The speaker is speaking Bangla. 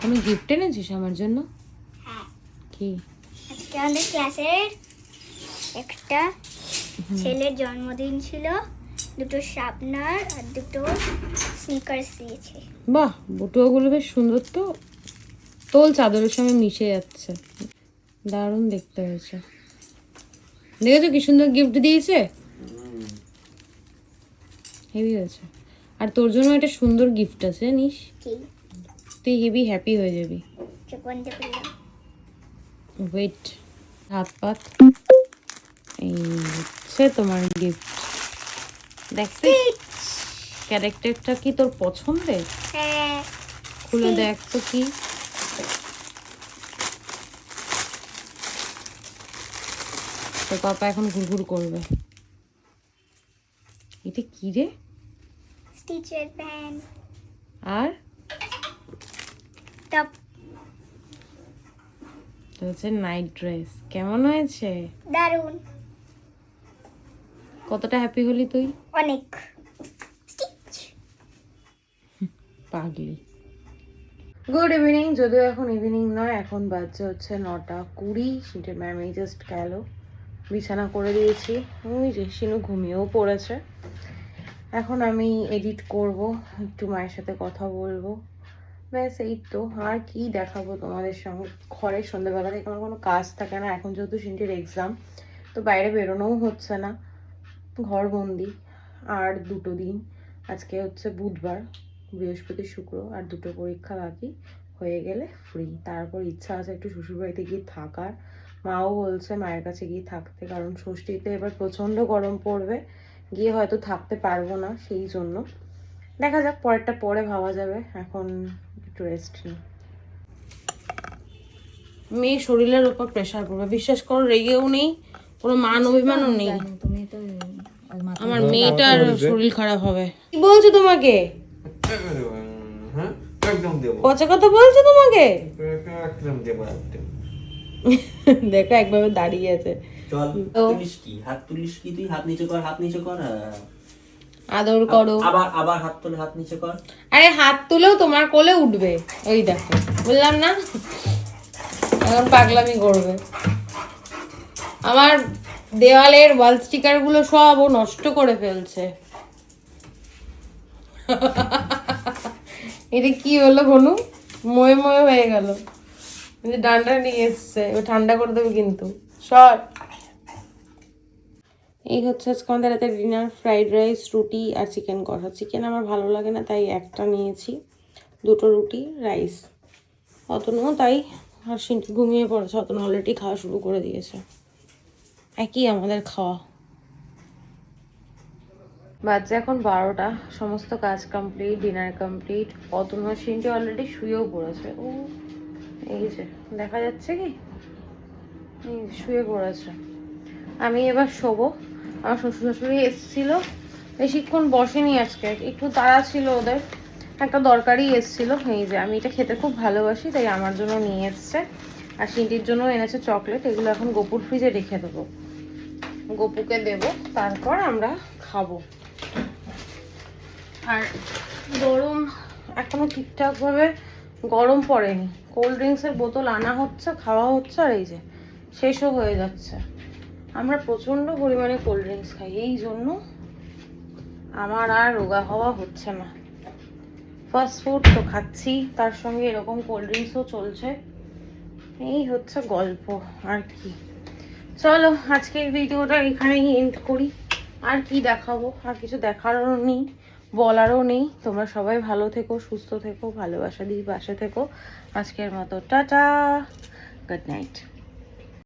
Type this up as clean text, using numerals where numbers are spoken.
তুমি গিফট এনেছিস আমার জন্য? হ্যাঁ। কি? আজকে আমাদের ক্লাসের একটা ছেলের জন্মদিন ছিল, দুটো শার্পনার আর দুটো স্নিকার্স দিয়েছে। বাহ, বটুয়াগুলো বেশ সুন্দর তো, তোল চাদরের সঙ্গে মিশে যাচ্ছে, দারুণ দেখতে হয়েছে। দেখেছো কি সুন্দর গিফট দিয়েছে, হেভি হয়েছে। আর তোর জন্য একটা সুন্দর গিফট আছে জানিস, কি? তুই হেভি হ্যাপি হয়ে যাবি। বন্ধ করলাম। ওয়েট, হাত পাত, এই হচ্ছে তোমার গিফট। দেখতে ক্যারেক্টারটা কি তোর পছন্দের? হ্যাঁ। খুলে দেখ তো কি। তো পাপা এখন ঘুরঘুর করবে। এটা কি রে? স্টিচের প্যান্ট আর টপ। তো হচ্ছে নাইট ড্রেস। কেমন হয়েছে? দারুন। কতটা হ্যাপি হলি তুই? অনেক। স্টিচ। পাগলি। গুড ইভিনিং, যদিও এখন ইভিনিং নয়, এখন বাজছে হচ্ছে 9:20। সিনটে ম্যামই জাস্ট গেল, বিছানা করে দিয়েছি। ওই যে শিনু ঘুমিয়েও পড়েছে। এখন আমি এডিট করব, একটু মায়ের সাথে কথা বলবো, ব্যাস এই তো। আর কি দেখাবো তোমাদের সঙ্গে, ঘরে সন্ধ্যাবেলা থেকে আমার কোনো কাজ থাকে না। এখন যেহেতু সিনটির এক্সাম, তো বাইরে বেরোনোও হচ্ছে না, ঘর বন্দি। আর 2 দিন, আজকে হচ্ছে বুধবার, বৃহস্পতি শুক্র, আর 2 পরীক্ষা বাকি হয়ে গেলে ফ্রি। তারপর ইচ্ছা আছে একটু শ্বশুরবাড়িতে গিয়ে থাকার। মাও বলছে মায়ের কাছে গিয়ে থাকতে, কারণ ষষ্ঠীতে এবার প্রচণ্ড গরম পড়বে, গিয়ে হয়তো থাকতে পারবো না, সেই জন্য দেখা যাক, পরেরটা পরে ভাবা যাবে। এখন একটু রেস্ট নিই। মেয়ে শরীরের উপর প্রেশার পড়বে, বিশ্বাস করো, রেগেও নেই, কোনো মান অভিমানও নেই। আমার মেয়েটার শরীর খারাপ হবে। কি বলছো তোমাকে? পচা কথা বলছো তোমাকে? দেখো একভাবে দাঁড়িয়ে আছে। চল তুলিস কি, হাত তুলিস কি, তুই হাত নিচে কর, হাত নিচে কর, আদর করো, আবার আবার হাত তুলে হাত নিচে কর। আরে হাত তুলেও তোমার কোলে উঠবে, ওই দেখো বললাম না, এখন পাগলামি করবে। আমার দেওয়ালের ওয়াল স্টিকার গুলো সব ও নষ্ট করে ফেলছে। এটা কি হলো বলু, ময়ে ময়ে হয়ে গেল। ডান্ডা নিয়ে এসছে, ও ঠান্ডা করে দেবে কিন্তু। সর। এই হচ্ছে আজকে আমাদের রাতে ডিনার, ফ্রাইড রাইস, রুটি আর চিকেন কষা। চিকেন আমার ভালো লাগে না, তাই একটা নিয়েছি, 2 রুটি, রাইস। অতনুও তাই, আর সিনটি ঘুমিয়ে পড়েছে, অতনু অলরেডি খাওয়া শুরু করে দিয়েছে। একই আমাদের খাওয়া। বাজে এখন 12টা, সমস্ত কাজ কমপ্লিট, ডিনার কমপ্লিট। অতনু আর সিনটি অলরেডি শুয়েও পড়েছে। ও এই যে দেখা যাচ্ছে কি, এই শুয়ে পড়েছে। আমি এবার শোবো। আমার শ্বশুর শাশুড়ি এসেছিল, বেশিক্ষণ বসেনি আজকে, একটু তাড়া ছিল ওদের, একটা দরকারই এসেছিল। এই যে আমি এটা খেতে খুব ভালোবাসি, তাই আমার জন্য নিয়ে এসছে, আর সিনটির জন্য এনেছে চকলেট। এগুলো এখন গোপুর ফ্রিজে রেখে দেবো, গোপুকে দেব, তারপর আমরা খাবো। আর গরম এখনো ঠিকঠাকভাবে গরম পড়েনি, কোল্ড ড্রিঙ্কসের বোতল আনা হচ্ছে, খাওয়া হচ্ছে, আর এই যে শেষও হয়ে যাচ্ছে। আমরা প্রচণ্ড পরিমাণে কোল্ড ড্রিঙ্কস খাই, এই জন্য আমার আর রোগা হওয়া হচ্ছে না। ফাস্ট ফুড তো খাচ্ছি, তার সঙ্গে এরকম কোল্ড ড্রিঙ্কসও চলছে, এই হচ্ছে গল্প। আর কি, চলো আজকের ভিডিওটা এখানেই এন্ড করি। আর কি দেখাবো, আর কিছু দেখারও নেই, বলারও নেই। তোমরা সবাই ভালো থেকো, সুস্থ থেকো, ভালোবাসা দিয়ে পাশে থেকো। আজকের মতো টাটা, গুড নাইট।